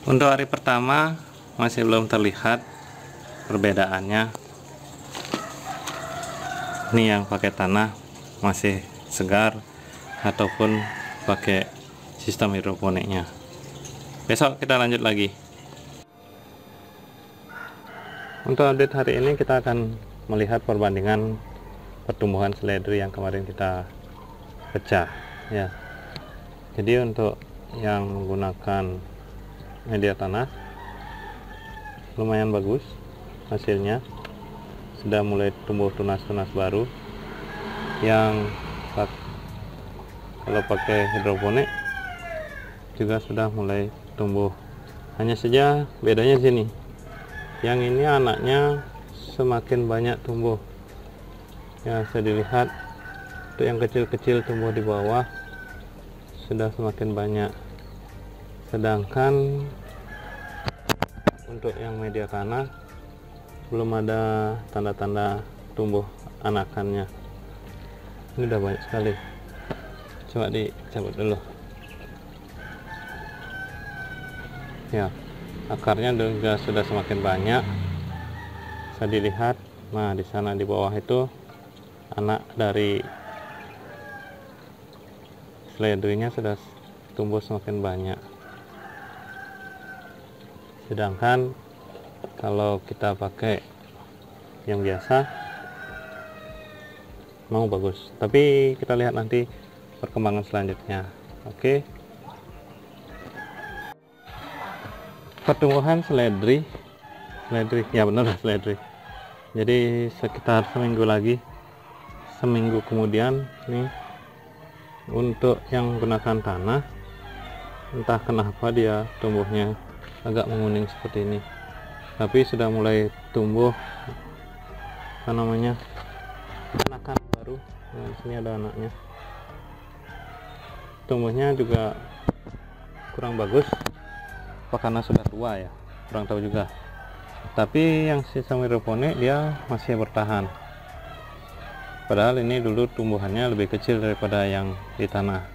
Untuk hari pertama masih belum terlihat perbedaannya. Ini yang pakai tanah masih segar ataupun pakai sistem hidroponiknya. Besok kita lanjut lagi. Untuk update hari ini kita akan melihat perbandingan pertumbuhan seledri yang kemarin kita pecah ya. Jadi untuk yang menggunakan media tanah lumayan bagus hasilnya, sudah mulai tumbuh tunas-tunas baru. Yang kalau pakai hidroponik juga sudah mulai tumbuh, hanya saja bedanya sini, yang ini anaknya semakin banyak tumbuh ya, bisa dilihat. Untuk yang kecil-kecil tumbuh di bawah sudah semakin banyak, sedangkan untuk yang media tanah belum ada tanda-tanda tumbuh anakannya. Ini udah banyak sekali. Coba dicabut dulu ya, akarnya juga sudah semakin banyak, bisa dilihat. Nah, di sana di bawah itu anak dari seledrinya sudah tumbuh semakin banyak. Sedangkan kalau kita pakai yang biasa mau bagus, tapi kita lihat nanti perkembangan selanjutnya. Oke. Pertumbuhan seledri ya, benar seledri. Jadi sekitar seminggu kemudian nih, untuk yang menggunakan tanah entah kenapa dia tumbuhnya agak menguning seperti ini, tapi sudah mulai tumbuh anakan baru. Nah, di sini ada anaknya. Tumbuhnya juga kurang bagus, apa karena sudah tua ya, kurang tahu juga. Tapi yang sistem hidroponik dia masih bertahan, padahal ini dulu tumbuhannya lebih kecil daripada yang di tanah.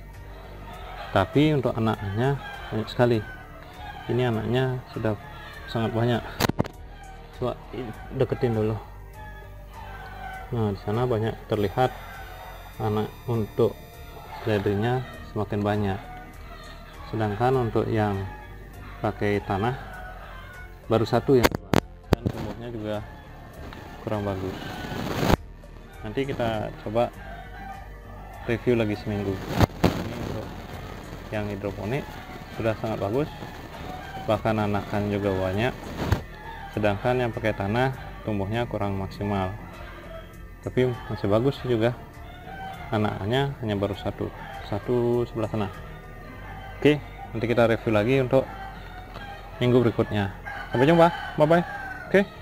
Tapi untuk anaknya banyak sekali. Ini anaknya sudah sangat banyak. Coba deketin dulu. Nah, di sana banyak terlihat anak untuk seledrinya semakin banyak. Sedangkan untuk yang pakai tanah baru satu yang tua, dan tumbuhnya juga kurang bagus. Nanti kita coba review lagi seminggu. Ini untuk yang hidroponik sudah sangat bagus, bahkan anakan juga banyak. Sedangkan yang pakai tanah tumbuhnya kurang maksimal, tapi masih bagus juga. Anaknya hanya baru satu sebelah sana. Oke, nanti kita review lagi untuk minggu berikutnya. Sampai jumpa, bye bye. Oke.